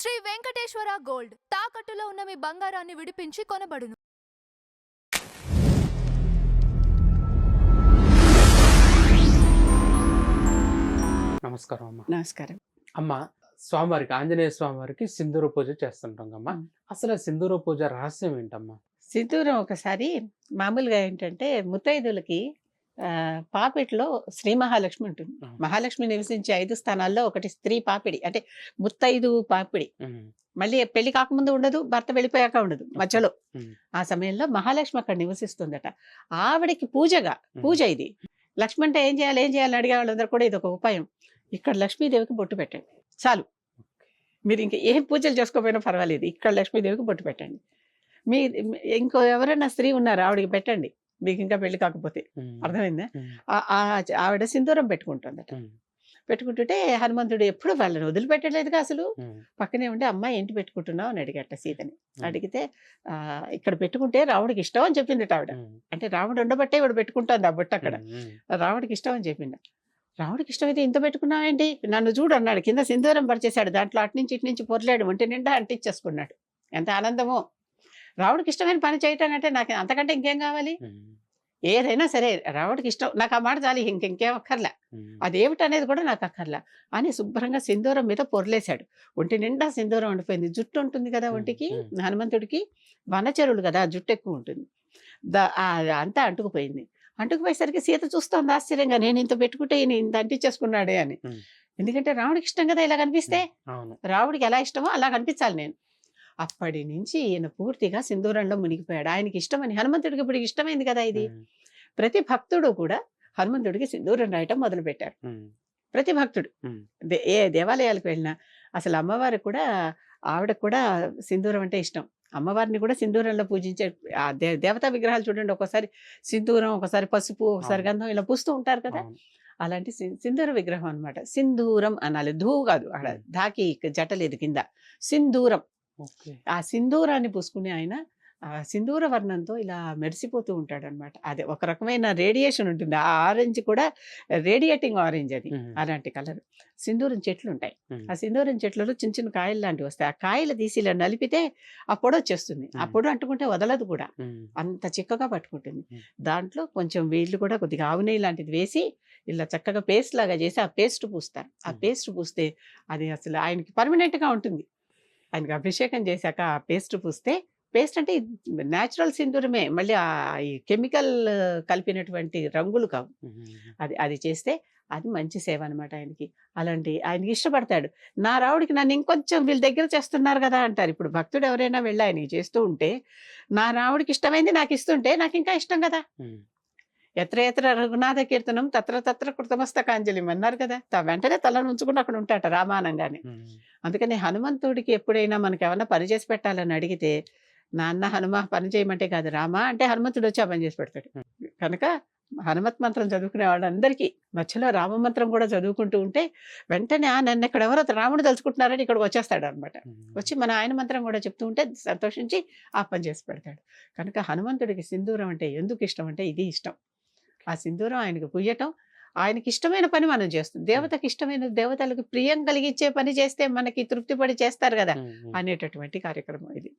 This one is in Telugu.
శ్రీ వెంకటేశ్వర గోల్డ్ తాకట్టులో ఉన్న మీ బంగారాన్ని విడిపించి కొనబడును. నమస్కారం అమ్మ. నమస్కారం. అమ్మ, స్వామివారికి ఆంజనేయ స్వామివారికి సింధూర పూజ చేస్తుంటాం అమ్మ. అసలు సింధూర పూజ రహస్యం ఏంటమ్మా? సింధూరం ఒకసారి మామూలుగా ఏంటంటే ముత్తైదులకి పాపిట్లో శ్రీ మహాలక్ష్మి ఉంటుంది. మహాలక్ష్మి నివసించే 5 స్థానాల్లో ఒకటి స్త్రీ పాపిడి, అంటే ముత్తైదు పాపిడి. మళ్ళీ పెళ్లి కాకముందు ఉండదు, భర్త వెళ్ళిపోయాక ఉండదు, మధ్యలో. ఆ సమయంలో మహాలక్ష్మి అక్కడ నివసిస్తుందట. ఆవిడకి పూజ ఇది. లక్ష్మి అంటే ఏం చేయాలని అడిగే వాళ్ళందరూ కూడా ఇది ఒక ఉపాయం. ఇక్కడ లక్ష్మీదేవికి బొట్టు పెట్టండి చాలు. మీరు ఇంకా ఏం పూజలు చేసుకోకపోయినా పర్వాలేదు, ఇక్కడ లక్ష్మీదేవికి బొట్టు పెట్టండి. మీ ఇంకో ఎవరైనా స్త్రీ ఉన్నారు, ఆవిడకి పెట్టండి, మీకు ఇంకా పెళ్లి కాకపోతే. అర్థమైందా? ఆవిడ సింధూరం పెట్టుకుంటుందట. పెట్టుకుంటుంటే హనుమంతుడు ఎప్పుడు వాళ్ళని వదిలిపెట్టలేదుగా అసలు. పక్కనే ఉండి అమ్మాయి ఏంటి పెట్టుకుంటున్నావు అని అడిగట సీతని. అడిగితే ఇక్కడ పెట్టుకుంటే రాముడికి ఇష్టం అని చెప్పింది ఆవిడ. అంటే రాముడు ఉండబట్టే ఇవిడ పెట్టుకుంటుంది ఆ బొట్టు అక్కడ. రాముడికి ఇష్టం అని చెప్పింది. రాముడికి ఇష్టమైతే ఇంత పెట్టుకున్నావేంటి, నన్ను చూడు అన్నాడు. కింద సింధూరం పరిచేశాడు, దాంట్లో అటు నుంచి ఇటు నుంచి పొరలేడు, ఒంటి నిండా అంటించేసుకున్నాడు. ఎంత ఆనందమో. రాముడికి ఇష్టమైన పని చేయటం అంటే నాకు అంతకంటే ఇంకేం కావాలి? ఏదైనా సరే రాముడికి ఇష్టం, నాకు ఆ మాట చాలి, ఇంకేం అక్కర్లా. అదేమిటనేది కూడా నాకు అక్కర్లా అని శుభ్రంగా సింధూరం మీద పొరలేశాడు. ఒంటి నిండా సింధూరం ఉండిపోయింది. జుట్టు ఉంటుంది కదా ఒంటికి, హనుమంతుడికి వనచరులు కదా, జుట్టు ఎక్కువ ఉంటుంది. అంతా అంటుకుపోయింది. అంటుకుపోయేసరికి సీత చూస్తోంది ఆశ్చర్యంగా, నేను ఇంత పెట్టుకుంటే ఈయన ఇంత అంటించేసుకున్నాడే అని. ఎందుకంటే రాముడికి ఇష్టం కదా ఇలా కనిపిస్తే. రాముడికి ఎలా ఇష్టమో అలా కనిపించాలి నేను. అప్పటి నుంచి ఈయన పూర్తిగా సింధూరంలో మునిగిపోయాడు. ఆయనకి ఇష్టమని, హనుమంతుడికి ఇప్పుడు ఇష్టమైంది కదా ఇది. ప్రతి భక్తుడు కూడా హనుమంతుడికి సింధూరం రాయటం మొదలు పెట్టారు. ప్రతి భక్తుడు ఏ దేవాలయాలకు వెళ్ళినా, అసలు అమ్మవారు కూడా, ఆవిడకు కూడా సింధూరం అంటే ఇష్టం. అమ్మవారిని కూడా సింధూరంలో పూజించే దేవతా విగ్రహాలు చూడండి, ఒకసారి సింధూరం, ఒకసారి పసుపు, ఒకసారి గంధం ఇలా పూస్తూ ఉంటారు కదా. అలాంటి సింధూర విగ్రహం అనమాట. సింధూరం అనాలి, ధూ కాదు. అక్కడ ధాకి జటలేదు కింద, సింధూరం. ఆ సింధూరాన్ని పూసుకుని ఆయన ఆ సింధూర వర్ణంతో ఇలా మెరిసిపోతూ ఉంటాడు అనమాట. అదే ఒక రకమైన రేడియేషన్ ఉంటుంది. ఆ ఆరెంజ్ కూడా రేడియేటింగ్ ఆరెంజ్, అది అలాంటి కలర్. సింధూరం చెట్లు ఉంటాయి, ఆ సింధూరం చెట్లలో చిన్న చిన్న కాయలు లాంటివి వస్తాయి. ఆ కాయలు తీసి ఇలా నలిపితే ఆ పొడి వచ్చేస్తుంది. ఆ పొడి అంటుకుంటే వదలదు కూడా, అంత చిక్కగా పట్టుకుంటుంది. దాంట్లో కొంచెం వీళ్ళు కూడా కొద్దిగా ఆవు నెయ్యి లాంటిది వేసి ఇలా చక్కగా పేస్ట్ లాగా చేసి ఆ పేస్ట్ పూస్తారు. ఆ పేస్ట్ పూస్తే అది అసలు ఆయనకి పర్మనెంట్ గా ఉంటుంది. ఆయనకి అభిషేకం చేశాక ఆ పేస్ట్ పూస్తే, పేస్ట్ అంటే న్యాచురల్ సింధూరమే, మళ్ళీ ఈ కెమికల్ కలిపినటువంటి రంగులు కావు. అది చేస్తే అది మంచి సేవ అనమాట ఆయనకి. అలాంటి ఆయనకి ఇష్టపడతాడు. నా రావుడికి నన్ను ఇంకొంచెం వీళ్ళ దగ్గర చేస్తున్నారు కదా అంటారు. ఇప్పుడు భక్తుడు ఎవరైనా వెళ్ళి ఆయనకి చేస్తూ ఉంటే, నా రావుడికి ఇష్టమైంది నాకు ఇస్తుంటే నాకు ఇంకా ఇష్టం కదా. ఎత్ర ఎత్ర రఘునాథ కీర్తనం తత్ర తత్ర కృతమస్తకాంజలిం అన్నారు కదా. వెంటనే తలను ఉంచుకుని అక్కడ ఉంటాట రామానంగానే. అందుకని హనుమంతుడికి ఎప్పుడైనా మనకి ఏమన్నా పని చేసి పెట్టాలని అడిగితే, నాన్న హనుమ పని చేయమంటే కాదు, రామా అంటే హనుమంతుడు వచ్చి ఆ పని చేసి పెడతాడు. కనుక హనుమత్ మంత్రం చదువుకునే వాళ్ళందరికీ మధ్యలో రామ మంత్రం కూడా చదువుకుంటూ ఉంటే వెంటనే నన్ను ఇక్కడ ఎవరో రాముడు తలుచుకుంటున్నారని ఇక్కడికి వచ్చేస్తాడు అనమాట. వచ్చి మన ఆయన మంత్రం కూడా చెప్తూ ఉంటే సంతోషించి ఆ పని చేసి పెడతాడు. కనుక హనుమంతుడికి సింధూరం అంటే ఎందుకు ఇష్టం అంటే ఇది ఇష్టం. ఆ సింధూరం ఆయనకు పుయ్యటం, ఆయనకి ఇష్టమైన పని మనం చేస్తాం. దేవతకి ఇష్టమైన, దేవతలకు ప్రియం కలిగించే పని చేస్తే మనకి తృప్తి పడి చేస్తారు కదా అనేటటువంటి కార్యక్రమం ఇది.